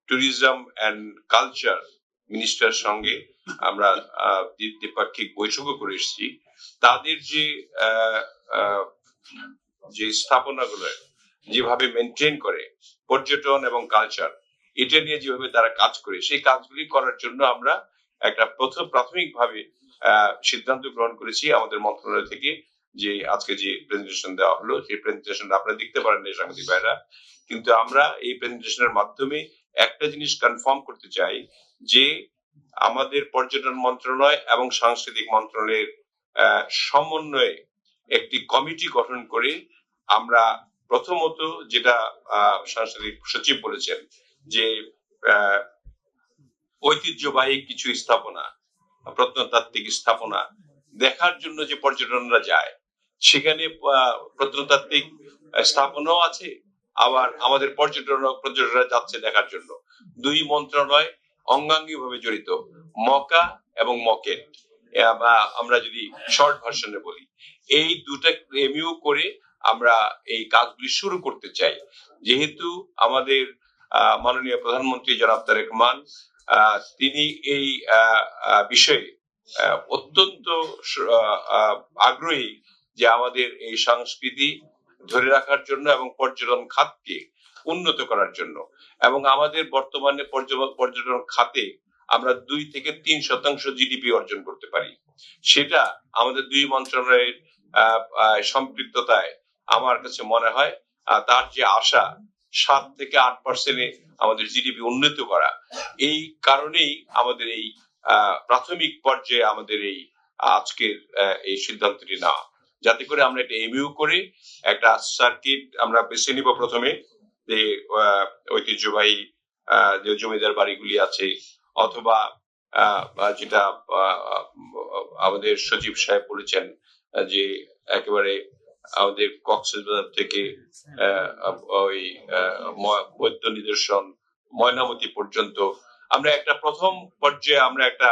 Tourism and culture minister সঙ্গে আমরা দ্বিপাক্ষিক বৈঠকও করে এসেছি। তাদের যে স্থাপনাগুলো যেভাবে মেনটেন করে পর্যটন এবং কালচার, এটা নিয়ে যেভাবে তারা কাজ করে, সেই কাজগুলি করার জন্য আমরা একটা প্রাথমিকভাবে সিদ্ধান্ত গ্রহণ করেছি আমাদের মন্ত্রণালয় থেকে, যে আজকে যে প্রেজেন্টেশন দেওয়া হলো সেই প্রেজেন্টেশন আপনারা দেখতে পারেন না সাংবাদিক ভাইরা, কিন্তু আমরা এই প্রেজেন্টেশনের মাধ্যমে একটা জিনিস কনফার্ম করতে চাই যে আমাদের পর্যটন মন্ত্রণালয় এবং সাংস্কৃতিক মন্ত্রণালয়ের সমন্বয়ে একটি কমিটি গঠন করে আমরা প্রথমত যেটা সাংস্কৃতিক সচিব বলেছেন যে ঐতিহ্যবাহী কিছু স্থাপনা, প্রত্নতাত্ত্বিক স্থাপনা দেখার জন্য যে পর্যটনরা যায়, সেখানে প্রত্নতাত্ত্বিক স্থাপনাও আছে, আবার আমাদের পর্যটকরা যাচ্ছে দেখার জন্য। দুই মন্ত্রণালয় অঙ্গাঙ্গি ভাবে জড়িত, মকা এবং মকেট, আমরা যদি শর্ট ভার্সনে বলি, এই দুটা এমইউ করে আমরা এই কাজগুলি শুরু করতে চাই। যেহেতু আমাদের মাননীয় প্রধানমন্ত্রী জনাব তারেক রহমান তিনি এই বিষয়ে অত্যন্ত আগ্রহী যে আমাদের এই সংস্কৃতি ধরে রাখার জন্য এবং পর্যটন খাতকে উন্নত করার জন্য, এবং আমাদের বর্তমানে পর্যটন খাতে আমরা 2 থেকে 3% জিডিপি অর্জন করতে পারি। সেটা আমাদের দুই মন্ত্রণালয়ের সম্পৃক্ততায় আমার কাছে মনে হয় তার যে আশা 7 থেকে 8% আমাদের জিডিপি উন্নত করা, এই কারণেই আমাদের এই প্রাথমিক পর্যায়ে আমাদের এই আজকের এই সিদ্ধান্তটি নেওয়া, যাতে করে আমরা এটা এমইউ করে একটা সার্কিট আমরা বেছে নিব। প্রথমে যে ঐতিহ্যবাহী যে জমিদার বাড়িগুলি আছে, অথবা যেটা আমাদের সচিব সাহেব বলেছেন যে একেবারে আমাদের কক্সবাজার থেকে ওই বৌদ্ধ নিদর্শন ময়নামতি পর্যন্ত আমরা একটা প্রথম পর্যায়ে আমরা একটা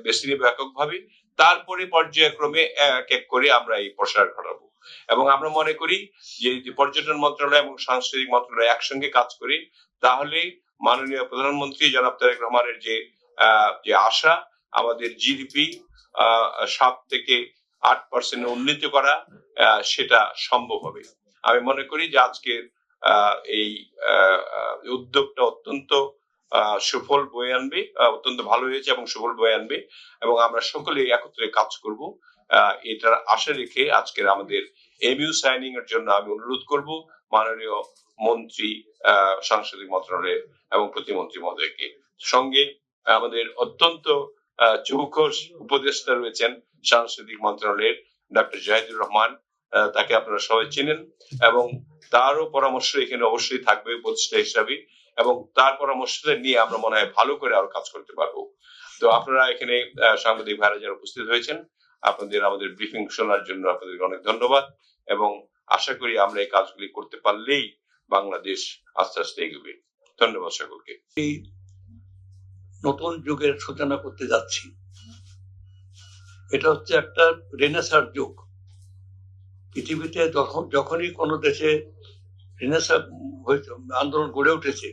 বেছে নিব এককভাবে, তারপরে পর্যায়ক্রমে এক এক করে আমরা এই প্রসার ঘটাবো। এবং আমরা মনে করি যে পর্যটন মন্ত্রণালয় এবং সাংস্কৃতিক মন্ত্রণালয় একসঙ্গে কাজ করি, তাহলে মাননীয় প্রধানমন্ত্রী জনাব তারেক রহমানের যে আশা আমাদের জিডিপি 7 থেকে 8% উন্নীত করা, সেটা সম্ভব হবে। আমি মনে করি যে আজকের এই উদ্যোগটা অত্যন্ত সুফল বয়ে আনবে, অত্যন্ত ভালো হয়েছে এবং সুফল বয়ে আনবে, এবং আমরা সকলে একত্রে কাজ করব এটার আশা রেখে আজকের আমাদের এমইউ সাইনিং এর জন্য আমি অনুরোধ করব মাননীয় মন্ত্রী সাংস্কৃতিক মন্ত্রণালয়ের এবং প্রতিমন্ত্রী মহোদয়কে। সঙ্গে আমাদের অত্যন্ত চৌখস উপদেষ্টা রয়েছেন সাংস্কৃতিক মন্ত্রণালয়ের ডক্টর জাহিদুর রহমান, তাকে আপনারা সবাই চেনেন, এবং তারও পরামর্শ এখানে অবশ্যই থাকবে উপদেষ্টা হিসাবে, এবং তার পরামর্শটা নিয়ে আমরা মনে হয় ভালো করে আরো কাজ করতে পারবো। তো আপনারা এখানে সাংবাদিক ভাইরা যারা উপস্থিত হয়েছেন, আপনাদের আমাদের ব্রিফিং শোনার জন্য আপনাদের অনেক ধন্যবাদ, এবং আশা করি আমরা এই কাজগুলি করতে পারলেই বাংলাদেশ আস্তে আস্তে এগোবে। ধন্যবাদ সকলকে। এই নতুন যুগের সূচনা করতে যাচ্ছি, এটা হচ্ছে একটা রেনেসার যুগ। পৃথিবীতে যখনই কোনো দেশে রেনেসার আন্দোলন গড়ে উঠেছে,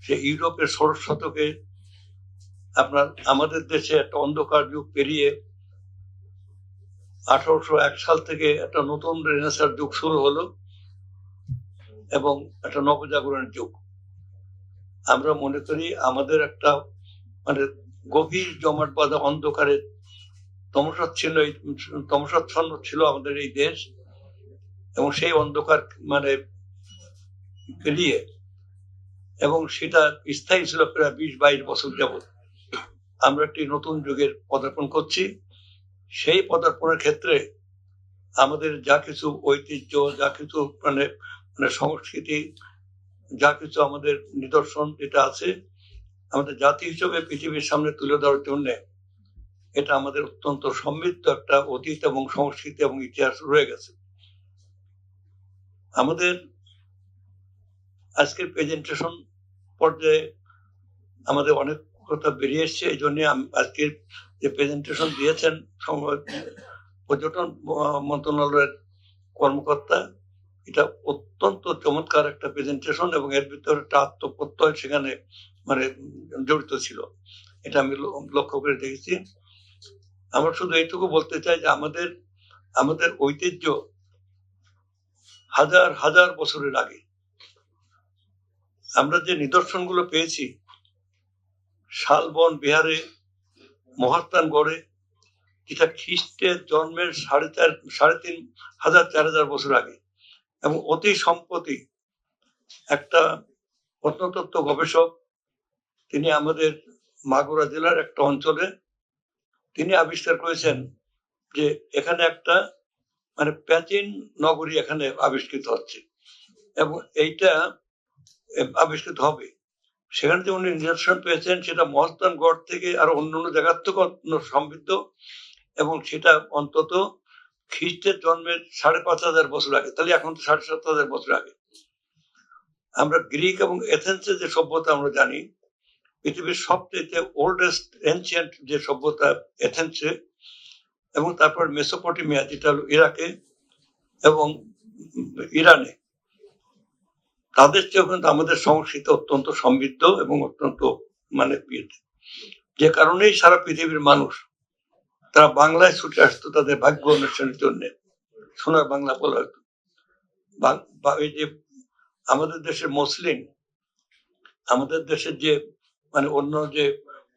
সে ইউরোপের 16 শতকে আমাদের দেশে একটা অন্ধকার যুগ পেরিয়ে 1801 সাল থেকে একটা নতুন রেনেসার যুগ শুরু হলো, এবং একটা নবজাগরণের যুগ। আমরা মনে করি আমাদের একটা গভীর জমাট বাঁধা অন্ধকারের তমসাচ্ছন্ন ছিল আমাদের এই দেশ, এবং সেই অন্ধকার পেরিয়ে, এবং সেটা স্থায়ী ছিল প্রায় 20-22 বছর যাবৎ। আমরা একটি নতুন যুগের পদার্পণ করছি। সেই পদার্পণের ক্ষেত্রে আমাদের যা কিছু ঐতিহ্য, যা কিছু সংস্কৃতি, যা কিছু আমাদের নিদর্শন যেটা আছে, আমাদের জাতি হিসেবে পৃথিবীর সামনে তুলে ধরার জন্য এটা আমাদের অত্যন্ত সমৃদ্ধ একটা অতীত এবং সংস্কৃতি এবং ইতিহাস রয়ে গেছে। আমাদের আজকের প্রেজেন্টেশন পর্যায়ে আমাদের অনেক কথা বেরিয়ে এসছে। এই জন্য আজকের যে প্রেজেন্টেশন দিয়েছেন পর্যটন মন্ত্রণালয়ের কর্মকর্তা, এটা অত্যন্ত চমৎকার একটা প্রেজেন্টেশন, এবং এর ভিতরে একটা আত্মপ্রত্যয় সেখানে মানে জড়িত ছিল, এটা আমি লক্ষ্য করে দেখেছি। আমরা শুধু এইটুকু বলতে চাই যে আমাদের ঐতিহ্য হাজার হাজার বছরের আগে। আমরা যে নিদর্শনগুলো পেয়েছি শালবন বিহারে, মহাস্থানগড়ে, যেটা খ্রিস্টের জন্মের 3,500-4,000 বছর আগে, এবং অতি সম্প্রতি একটা প্রত্নতত্ত্ব গবেষক, তিনি আমাদের মাগুরা জেলার একটা অঞ্চলে তিনি আবিষ্কার করেছেন যে এখানে একটা মানে প্রাচীন নগরী এখানে আবিষ্কৃত হচ্ছে, এবং এইটা আবিষ্কৃত হবে। সেখানে যে উনি নিদর্শন পেয়েছেন সেটা মহাস্থানগড় থেকে আর অন্য জায়গার থেকে সমৃদ্ধ, এবং সেটা অন্তত খ্রিস্টের জন্মের 5,500 বছর আগে। তাহলে এখন তো 7,500 বছর আগে। আমরা গ্রিক এবং এথেন্সের যে সভ্যতা আমরা জানি, পৃথিবীর সবচেয়ে ওল্ডেস্ট এনশিয়েন্ট যে সভ্যতা এথেন্সে, এবং তারপর মেসোপটেমিয়া যেটা হলো ইরাকে এবং ইরানে, তাদের চেয়েও কিন্তু আমাদের সংস্কৃতি অত্যন্ত সমৃদ্ধ এবং অত্যন্ত মানে যে কারণেই সারা পৃথিবীর মানুষ তারা বাংলায় ছুটে আসতো তাদের ভাগ্য অনুষ্ঠানের জন্য। সোনার বাংলা বলা হতো। এই যে আমাদের দেশের মুসলিম, আমাদের দেশের যে মানে অন্য যে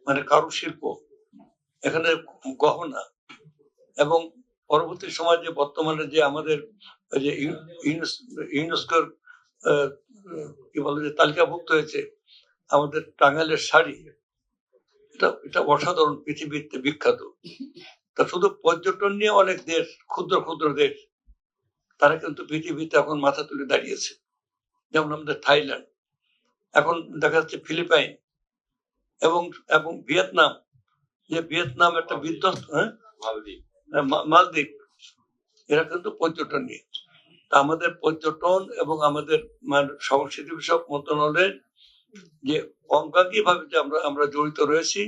মানে কারুশিল্প, এখানে গহনা, এবং পরবর্তী সময় যে বর্তমানে যে আমাদের যে ইউনেস্কোর কি বলে যে তালিকাভুক্ত হয়েছে আমাদের টাঙ্গাইলের শাড়ি, এটা অসাধারণ, পৃথিবীতে বিখ্যাত। তা শুধু পর্যটন নিয়ে অনেক দেশ, ক্ষুদ্র ক্ষুদ্র দেশ, তারা কিন্তু পৃথিবীতে এখন মাথা তুলে দাঁড়িয়েছে। যেমন আমাদের থাইল্যান্ড, এখন দেখা যাচ্ছে ফিলিপাইন এবং এবং ভিয়েতনাম, যে ভিয়েতনাম একটা বিধ্বস্ত, মালদ্বীপ, এরা কিন্তু পর্যটন নিয়ে। তা আমাদের পর্যটন এবং আমাদের সংস্কৃতি বিষয়ক মন্ত্রণালয়ের যে অঙ্গাঙ্গী ভাবে যে আমরা জড়িত রয়েছি,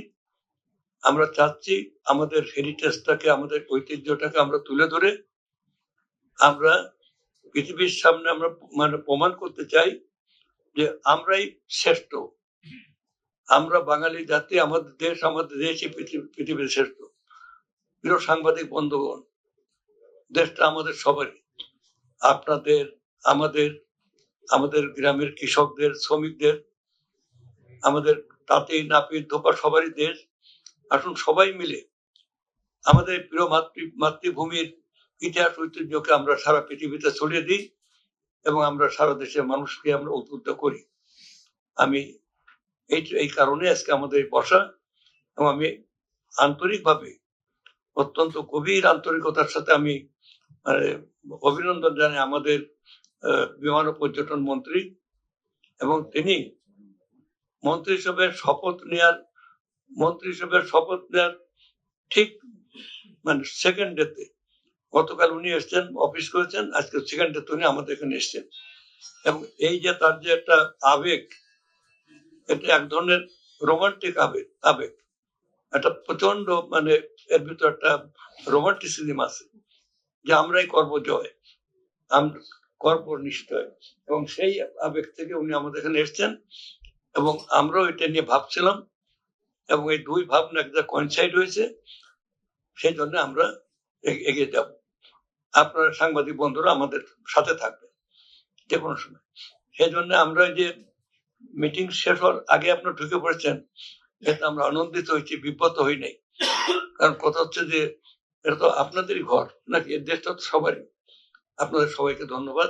আমরা চাচ্ছি আমাদের হেরিটেজটাকে, আমাদের ঐতিহ্যটাকে আমরা তুলে ধরে আমরা পৃথিবীর সামনে আমরা মানে প্রমাণ করতে চাই যে আমরাই শ্রেষ্ঠ, আমরা বাঙালি জাতি, আমাদের দেশই পৃথিবীর শ্রেষ্ঠ। প্রিয় সাংবাদিক বন্ধুগণ, দেশটা আমাদের সবারই, আপনাদের, আমাদের গ্রামের কৃষকদের, শ্রমিকদের, আমাদের তাঁতি নাপিত ধোপা সবারই দেশ। আসুন সবাই মিলে আমাদের প্রিয় মাতৃভূমির ইতিহাস ঐতিহ্যকে আমরা সারা পৃথিবীতে ছড়িয়ে দিই, এবং আমরা সারা দেশের মানুষকে আমরা উদ্বুদ্ধ করি। আমি এই কারণে আজকে আমাদের বসা, এবং আমি আন্তরিকভাবে, অত্যন্ত গভীর আন্তরিকতার সাথে আমি অভিনন্দন জানাই আমাদের বিমান ও পর্যটন মন্ত্রী, এবং তিনি মন্ত্রী হিসেবে শপথ নেওয়ার ঠিক মানে সেকেন্ড ডেতে, গতকাল উনি এসছেন, অফিস করেছেন, আজকে সেকেন্ড ডেতে উনি আমাদের এখানে এসছেন। এবং এই যে তার যে একটা আবেগ, এটা এক ধরনের রোমান্টিক আবেগ, একটা প্রচন্ড মানে এর ভিতর একটা রোমান্টিসিজম আছে, যে আমরাই করব জয়, আমরা করব নিশ্চয়। এবং সেই আবেগ থেকে উনি আমাদের এখানে এসছেন, এবং আমরাও এটা নিয়ে ভাবছিলাম, এবং এই দুই ভাবনা একটা কয়েনসাইড হয়েছে, সেই জন্য আমরা এগিয়ে যাব। আপনারা সাংবাদিক বন্ধুরা আমাদের সাথে থাকবেন যে কোনো সময়। সেই জন্য আমরা যে মিটিং শেষ হওয়ার আগে আপনারা ঢুকে পড়েছেন, এতে আমরা আনন্দিত হয়েছি, বিব্রত হই নাই। কারণ কথা হচ্ছে যে এটা তো আপনাদেরই ঘর নাকি, এর দেশটা তো সবারই। আপনাদের সবাইকে ধন্যবাদ।